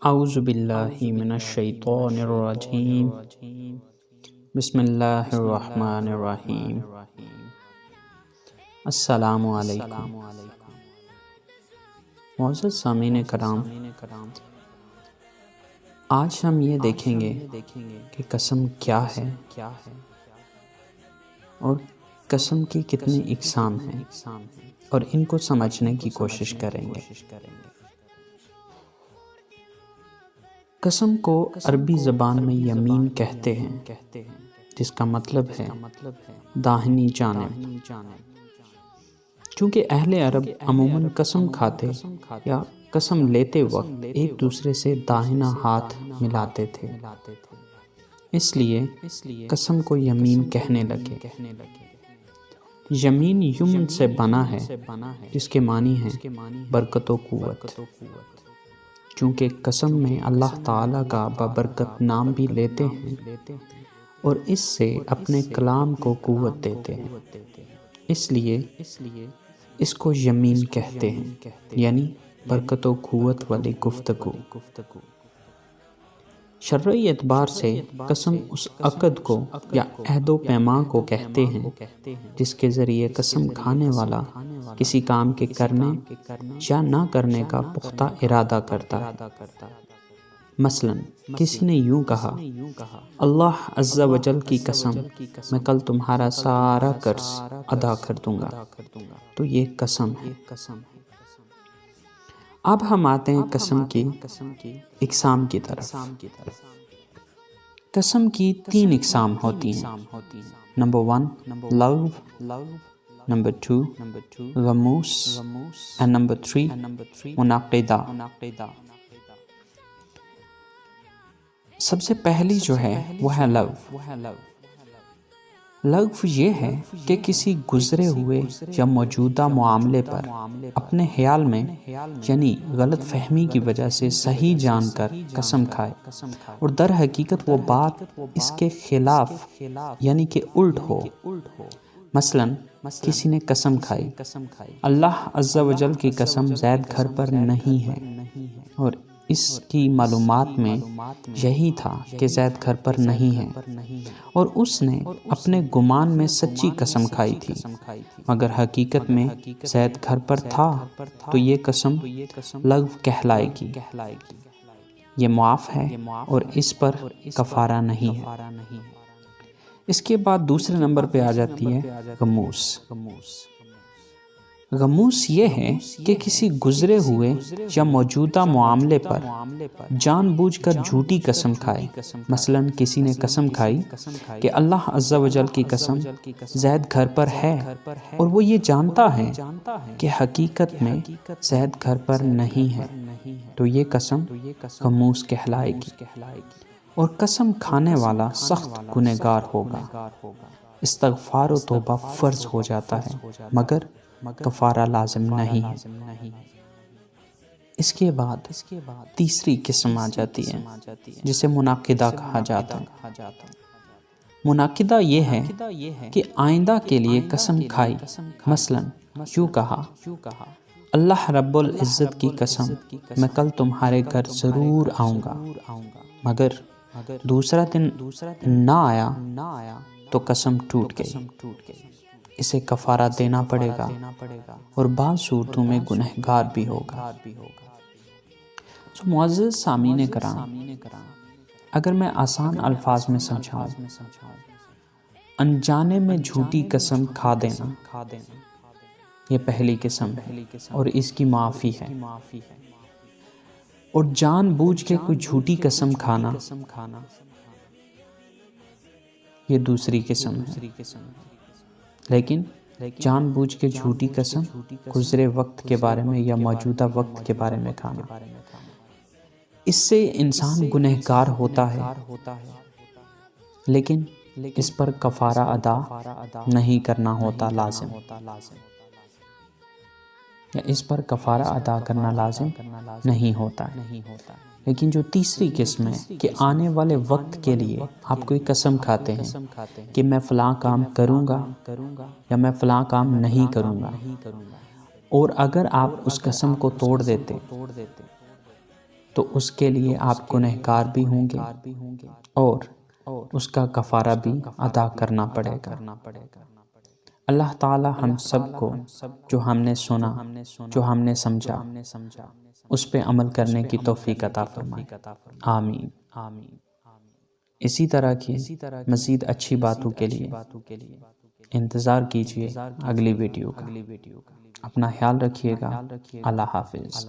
اعوذ باللہ من الشیطان الرجیم بسم اللہ الرحمن الرحیم السلام علیکم معزز سامعین کرام، آج ہم یہ دیکھیں گے کہ قسم کیا ہے اور قسم کی کتنی اقسام ہیں اور ان کو سمجھنے کی کوشش کریں گے۔ قسم کو عربی زبان میں یمین کہتے ہیں، جس کا مطلب ہے داہنی جانب۔ چونکہ اہل عرب عموماً قسم کھاتے یا قسم لیتے وقت ایک دوسرے سے داہنا ہاتھ ملاتے تھے، اس لیے قسم کو یمین کہنے لگے۔ یمین یمن سے بنا ہے، جس کے معنی ہے برکت و قوت۔ چونکہ قسم میں اللہ تعالیٰ کا بابرکت نام بھی لیتے ہیں اور اس سے اپنے کلام کو قوت دیتے ہیں، اس لیے اس کو یمین کہتے ہیں، یعنی برکت و قوت والی گفتگو۔ شرعی اعتبار سے قسم اس عقد کو یا عہد و پیمان کو کہتے ہیں جس کے ذریعے قسم کھانے والا کسی کام کے کرنے یا نہ کرنے کا پختہ ارادہ کرتا ہے۔ مثلا کسی نے یوں کہا، اللہ عز و جل کی قسم، میں کل تمہارا سارا قرض ادا کر دوں گا، تو یہ قسم ہے۔ اب ہم آتے ہیں قسم کی اقسام کی طرف۔ قسم کی 3 اقسام ہوتی ہیں۔ نمبر 1 لغو، نمبر 2 غموس، and نمبر 3 منعقدہ۔ سب سے پہلی جو ہے وہ ہے لغو۔ لغو یہ ہے کہ کسی گزرے ہوئے یا موجودہ معاملے پر اپنے خیال میں یعنی غلط فہمی کی وجہ سے صحیح جان کر قسم کھائے اور در حقیقت وہ بات اس کے خلاف یعنی کہ الٹ ہو۔ مثلا کسی نے قسم کھائی، اللہ عز و جل کی قسم زید گھر پر نہیں ہے، اور اس کی معلومات میں یہی تھا کہ زید گھر پر نہیں ہے، اور اس نے اپنے گمان میں سچی قسم کھائی تھی، مگر حقیقت میں زید گھر پر تھا، تو یہ قسم لغو کہلائے گی۔ یہ معاف ہے اور اس پر کفارہ نہیں ہے۔ اس کے بعد دوسرے نمبر پہ آ جاتی ہے غموس۔ غموس یہ ہے کہ کسی گزرے ہوئے یا موجودہ معاملے پر جان بوجھ کر جھوٹی قسم کھائے۔ مثلا کسی نے قسم کھائی کہ اللہ عز و جل کی قسم زید گھر پر ہے، اور وہ یہ جانتا ہے کہ حقیقت میں زید گھر پر نہیں ہے، تو یہ قسم غموس کہلائے گی، اور قسم کھانے والا سخت گنہگار ہوگا۔ استغفار و توبہ فرض ہو جاتا ہے، مگر کفارہ لازم نہیں ہے۔ اس کے بعد تیسری قسم آ جاتی ہے جسے منعقدہ کہا جاتا ہے۔ منعقدہ یہ ہے کہ آئندہ کے لیے قسم کھائی۔ مثلا یوں کہا، اللہ رب العزت کی قسم، میں کل تمہارے گھر ضرور آؤں گا، مگر دوسرا دن نہ آیا تو قسم ٹوٹ گئی۔ اسے کفارہ دینا پڑے گا اور بعض صورتوں میں گنہگار بھی ہوگا۔ معزز سامعین کرام، اگر میں آسان الفاظ میں سمجھاؤں، انجانے میں جھوٹی قسم کھا دینا یہ پہلی قسم ہے اور اس کی معافی ہے، اور جان بوجھ کے کوئی جھوٹی قسم کھانا یہ دوسری قسم ہے۔ لیکن جان بوجھ کے جھوٹی قسم گزرے وقت کے بارے میں یا موجودہ وقت کے بارے میں کھانا، اس سے انسان گنہگار ہوتا ہے، لیکن اس پر کفارہ ادا نہیں کرنا ہوتا لازم، یا اس پر کفارہ ادا کرنا لازم نہیں ہوتا ہے۔ لیکن جو تیسری قسم ہے کہ آنے والے وقت کے لیے آپ کوئی قسم کھاتے ہیں کہ میں فلاں کام کروں گا یا میں فلاں کام نہیں کروں گا، اور اگر آپ اس قسم کو توڑ دیتے تو اس کے لیے آپ گنہگار بھی ہوں گے اور اس کا کفارہ بھی ادا کرنا پڑے گا۔ اللہ تعالی ہم سب کو جو ہم نے سنا، جو ہم نے سمجھا، اس پہ عمل کرنے کی توفیق عطا فرمائے، آمین۔ اسی طرح کی مزید اچھی باتوں کے لیے انتظار کیجیے اگلی ویڈیو کا۔ اپنا خیال رکھیے گا۔ اللہ حافظ۔